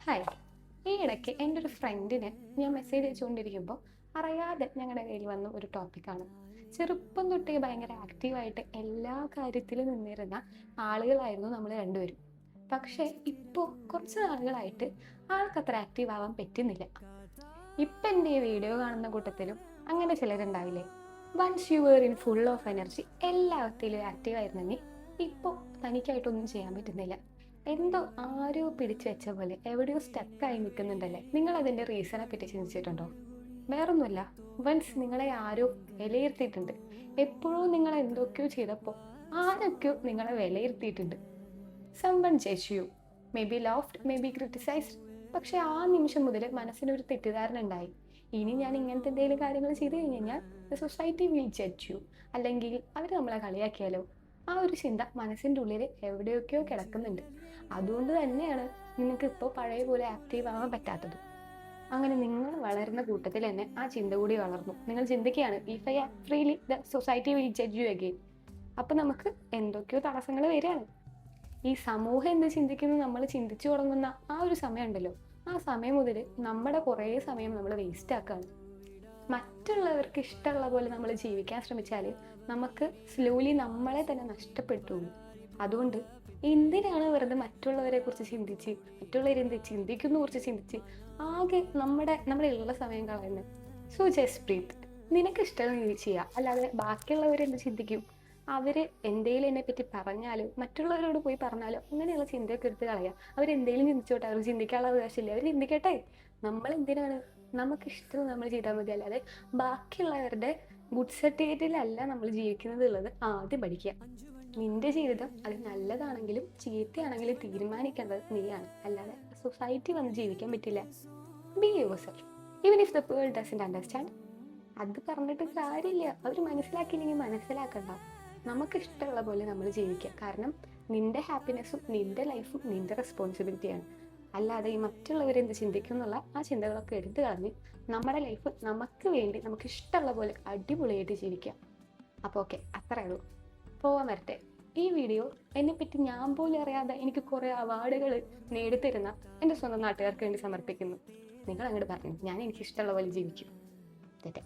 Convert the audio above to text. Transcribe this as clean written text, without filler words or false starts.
Hi. ഈ ഇടയ്ക്ക് എൻ്റെ ഒരു ഫ്രണ്ടിന് ഞാൻ മെസ്സേജ് അയച്ചുകൊണ്ടിരിക്കുമ്പോൾ അറിയാതെ ഞങ്ങളുടെ കയ്യിൽ വന്ന ഒരു ടോപ്പിക്കാണ്. ചെറുപ്പം തൊട്ടേ ഭയങ്കര ആക്റ്റീവായിട്ട് എല്ലാ കാര്യത്തിലും നിന്നിരുന്ന ആളുകളായിരുന്നു നമ്മൾ രണ്ടുപേരും. പക്ഷേ ഇപ്പോൾ കുറച്ച് നാളുകളായിട്ട് ആൾക്കത്ര ആക്റ്റീവ് ആവാൻ പറ്റുന്നില്ല. ഇപ്പം എൻ്റെ ഈ വീഡിയോ കാണുന്ന കൂട്ടത്തിലും അങ്ങനെ ചിലരുണ്ടാവില്ലേ? Once you were in full of energy, എല്ലാത്തിലും ആക്റ്റീവ് ആയിരുന്നെങ്കിൽ ഇപ്പോൾ തനിക്കായിട്ടൊന്നും ചെയ്യാൻ പറ്റുന്നില്ല. എന്തോ ആരോ പിടിച്ചു വെച്ച പോലെ എവിടെയോ സ്റ്റക്കായി നിൽക്കുന്നുണ്ടല്ലേ. നിങ്ങൾ അതിന്റെ റീസണെ പറ്റി ചിന്തിച്ചിട്ടുണ്ടോ? വേറൊന്നുമല്ല, വൺസ് നിങ്ങളെ ആരോ വിലയിരുത്തിയിട്ടുണ്ട്. എപ്പോഴോ നിങ്ങൾ എന്തൊക്കെയോ ചെയ്തപ്പോൾ ആരൊക്കെയോ നിങ്ങളെ വിലയിരുത്തിയിട്ടുണ്ട്. Someone judge you, maybe laughed, maybe criticised. പക്ഷെ ആ നിമിഷം മുതൽ മനസ്സിനൊരു തെറ്റിദ്ധാരണ ഉണ്ടായി. ഇനി ഞാൻ ഇങ്ങനത്തെ എന്തെങ്കിലും കാര്യങ്ങൾ ചെയ്തു കഴിഞ്ഞാൽ സൊസൈറ്റി വിൽ ജഡ്ജ് യു, അല്ലെങ്കിൽ അവർ നമ്മളെ കളിയാക്കിയാലോ. ആ ഒരു ചിന്ത മനസ്സിൻ്റെ ഉള്ളിൽ എവിടെയൊക്കെയോ കിടക്കുന്നുണ്ട്. അതുകൊണ്ട് തന്നെയാണ് നിങ്ങൾക്ക് ഇപ്പോൾ പഴയ പോലെ ആക്റ്റീവ് ആവാൻ പറ്റാത്തത്. അങ്ങനെ നിങ്ങൾ വളരുന്ന കൂട്ടത്തിൽ തന്നെ ആ ചിന്ത കൂടി വളർന്നു. നിങ്ങൾ ചിന്തിക്കുകയാണ്, if I act freely the society will judge you again. അപ്പം നമുക്ക് എന്തൊക്കെയോ തടസ്സങ്ങൾ വരികയാണ്. ഈ സമൂഹം എന്ത് ചിന്തിക്കുന്നു നമ്മൾ ചിന്തിച്ചു തുടങ്ങുന്ന ആ ഒരു സമയം ഉണ്ടല്ലോ, ആ സമയം മുതൽ നമ്മുടെ കുറേ സമയം നമ്മൾ വേസ്റ്റ് ആക്കുകയാണ്. മറ്റുള്ളവർക്ക് ഇഷ്ടമുള്ള പോലെ നമ്മൾ ജീവിക്കാൻ ശ്രമിച്ചാൽ നമുക്ക് സ്ലോലി നമ്മളെ തന്നെ നഷ്ടപ്പെട്ടു. അതുകൊണ്ട് എന്തിനാണ് വെറുതെ മറ്റുള്ളവരെ കുറിച്ച് ചിന്തിച്ച്, മറ്റുള്ളവരെന്ത് ചിന്തിക്കുന്നു കുറിച്ച് ചിന്തിച്ച് ആകെ നമ്മുടെ ഉള്ള സമയം കളയുന്നത്? So just breathe. നിനക്ക് ഇഷ്ടമുള്ള നീ ചെയ്യുക, അല്ലാതെ ബാക്കിയുള്ളവരെന്ത് ചിന്തിക്കും, അവർ എന്തെങ്കിലും എന്നെ പറ്റി പറഞ്ഞാലും മറ്റുള്ളവരോട് പോയി പറഞ്ഞാലും അങ്ങനെയുള്ള ചിന്തയൊക്കെ എടുത്ത് കളയുക. അവരെന്തെങ്കിലും ചിന്തിച്ചോട്ടെ, അവർ ചിന്തിക്കാനുള്ള അവകാശമില്ല, അവർ ചിന്തിക്കട്ടെ. നമ്മൾ എന്തിനാണ്, നമുക്ക് ഇഷ്ടം നമ്മൾ ചെയ്താൽ മതി. അല്ലാതെ ബാക്കിയുള്ളവരുടെ ഗുഡ് സർട്ടിഫിക്കറ്റിലല്ല നമ്മൾ ജീവിക്കുന്നത് ഉള്ളത് ആദ്യം പഠിക്കുക. നിന്റെ ജീവിതം അത് നല്ലതാണെങ്കിലും ചീത്തയാണെങ്കിലും തീരുമാനിക്കേണ്ടത് നീയാണ്, അല്ലാതെ സൊസൈറ്റി വന്ന് ജീവിക്കാൻ പറ്റില്ല. Be your self, even if the world doesn't understand. അത് പറഞ്ഞിട്ട് കാര്യമില്ല, അവർ മനസ്സിലാക്കിയില്ലെങ്കിൽ മനസ്സിലാക്കണ്ട. നമുക്ക് ഇഷ്ടമുള്ള പോലെ നമ്മൾ ജീവിക്കുക. കാരണം നിന്റെ ഹാപ്പിനെസ്സും നിന്റെ ലൈഫും നിന്റെ റെസ്പോൺസിബിലിറ്റിയാണ്. അല്ലാതെ ഈ മറ്റുള്ളവരെന്ത് ചിന്തിക്കും എന്നുള്ള ആ ചിന്തകളൊക്കെ എടുത്തു കളഞ്ഞ് നമ്മുടെ ലൈഫ് നമുക്ക് വേണ്ടി നമുക്ക് ഇഷ്ടമുള്ള പോലെ അടിപൊളിയായിട്ട് ജീവിക്കാം. അപ്പോൾ ഓക്കെ, അത്രയേ ഉള്ളൂ. പോവാൻ വരട്ടെ. ഈ വീഡിയോ എന്നെപ്പറ്റി ഞാൻ പോലും അറിയാതെ എനിക്ക് കുറേ അവാർഡുകൾ നേടിത്തരുന്ന എൻ്റെ സ്വന്തം നാട്ടുകാർക്ക് വേണ്ടി സമർപ്പിക്കുന്നു. നിങ്ങൾ അങ്ങോട്ട് പറഞ്ഞു, ഞാൻ എനിക്കിഷ്ടമുള്ള പോലെ ജീവിക്കും. തെറ്റേ.